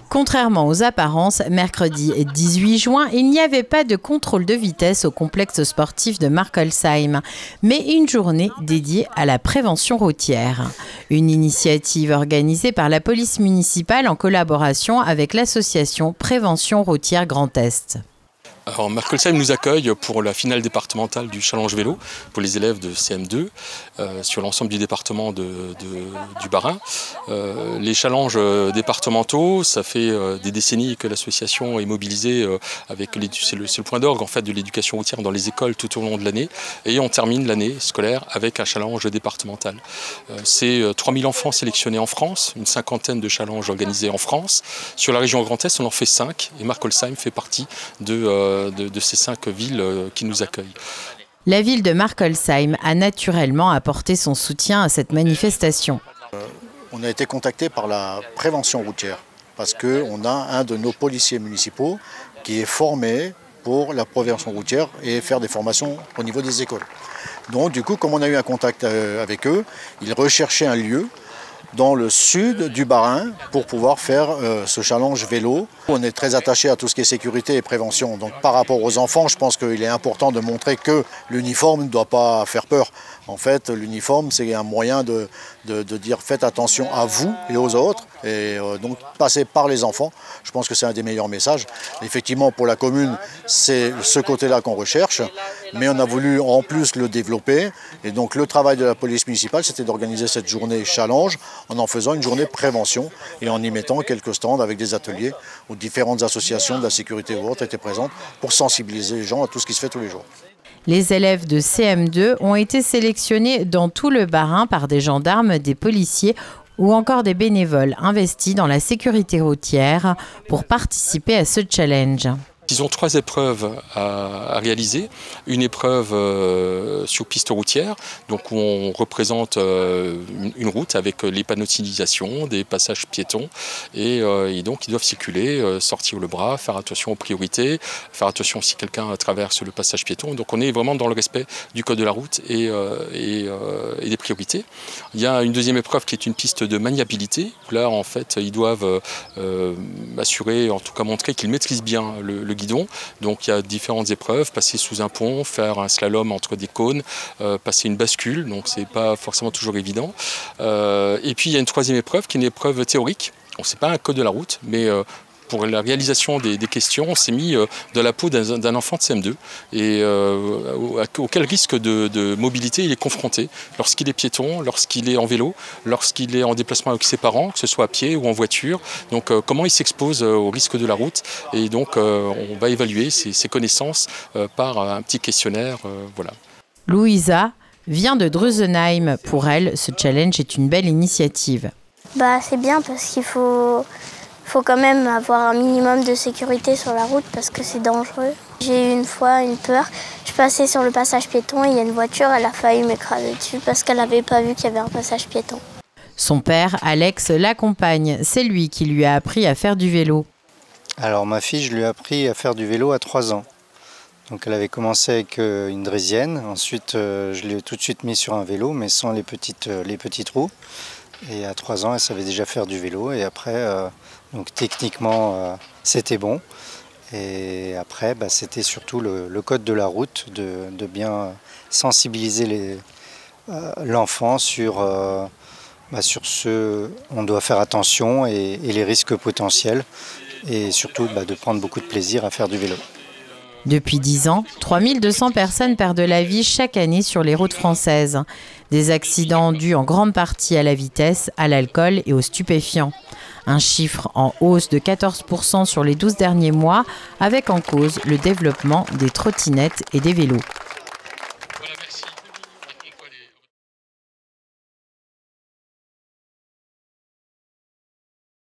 Contrairement aux apparences, mercredi 18 juin, il n'y avait pas de contrôle de vitesse au complexe sportif de Markolsheim, mais une journée dédiée à la prévention routière. Une initiative organisée par la police municipale en collaboration avec l'association Prévention routière Grand Est. Alors, Markolsheim nous accueille pour la finale départementale du challenge vélo pour les élèves de CM2 sur l'ensemble du département du Bas-Rhin. Les challenges départementaux, ça fait des décennies que l'association est mobilisée avec c'est le point d'orgue en fait de l'éducation routière dans les écoles tout au long de l'année, et on termine l'année scolaire avec un challenge départemental. C'est 3000 enfants sélectionnés en France, une cinquantaine de challenges organisés en France. Sur la région Grand Est, on en fait 5 et Markolsheim fait partie de ces 5 villes qui nous accueillent. La ville de Markolsheim a naturellement apporté son soutien à cette manifestation. On a été contacté par la prévention routière parce qu'on a un de nos policiers municipaux qui est formé pour la prévention routière et faire des formations au niveau des écoles. Donc du coup, comme on a eu un contact avec eux, ils recherchaient un lieu dans le sud du Bas-Rhin pour pouvoir faire ce challenge vélo. On est très attaché à tout ce qui est sécurité et prévention. Donc par rapport aux enfants, je pense qu'il est important de montrer que l'uniforme ne doit pas faire peur. En fait, l'uniforme, c'est un moyen de dire faites attention à vous et aux autres. Et donc passer par les enfants, je pense que c'est un des meilleurs messages. Effectivement, pour la commune, c'est ce côté-là qu'on recherche. Mais on a voulu en plus le développer. Et donc le travail de la police municipale, c'était d'organiser cette journée challenge en faisant une journée prévention et en y mettant quelques stands avec des ateliers où différentes associations de la sécurité ou autres étaient présentes pour sensibiliser les gens à tout ce qui se fait tous les jours. Les élèves de CM2 ont été sélectionnés dans tout le Bas-Rhin par des gendarmes, des policiers ou encore des bénévoles investis dans la sécurité routière pour participer à ce challenge. Ils ont 3 épreuves à réaliser. Une épreuve sur piste routière, donc où on représente une route avec les panneaux de signalisation, des passages piétons, et donc ils doivent circuler, sortir le bras, faire attention aux priorités, faire attention si quelqu'un traverse le passage piéton. Donc on est vraiment dans le respect du code de la route et des priorités. Il y a une deuxième épreuve qui est une piste de maniabilité. Là, en fait, ils doivent assurer, en tout cas montrer qu'ils maîtrisent bien le guidon. Donc il y a différentes épreuves, passer sous un pont, faire un slalom entre des cônes, passer une bascule, donc c'est pas forcément toujours évident. Et puis il y a une troisième épreuve qui est une épreuve théorique. Bon, c'est pas un code de la route, mais pour la réalisation des questions, on s'est mis dans la peau d'un enfant de CM2 et auquel risque de mobilité il est confronté lorsqu'il est piéton, lorsqu'il est en vélo, lorsqu'il est en déplacement avec ses parents, que ce soit à pied ou en voiture. Donc comment il s'expose au risque de la route, et donc on va évaluer ses connaissances par un petit questionnaire. Voilà. Louisa vient de Drusenheim. Pour elle, ce challenge est une belle initiative. C'est bien parce qu'il faut quand même avoir un minimum de sécurité sur la route parce que c'est dangereux. J'ai eu une fois une peur. Je passais sur le passage piéton et il y a une voiture, elle a failli m'écraser dessus parce qu'elle n'avait pas vu qu'il y avait un passage piéton. Son père, Alex, l'accompagne. C'est lui qui lui a appris à faire du vélo. Alors ma fille, je lui ai appris à faire du vélo à 3 ans. Donc elle avait commencé avec une draisienne. Ensuite, je l'ai tout de suite mis sur un vélo, mais sans les petites roues. Et à 3 ans, elle savait déjà faire du vélo. Et après, donc techniquement, c'était bon. Et après, c'était surtout le code de la route, de bien sensibiliser l'enfant sur ce on doit faire attention et les risques potentiels. Et surtout de prendre beaucoup de plaisir à faire du vélo. Depuis 10 ans, 3200 personnes perdent la vie chaque année sur les routes françaises. Des accidents dus en grande partie à la vitesse, à l'alcool et aux stupéfiants. Un chiffre en hausse de 14% sur les 12 derniers mois, avec en cause le développement des trottinettes et des vélos.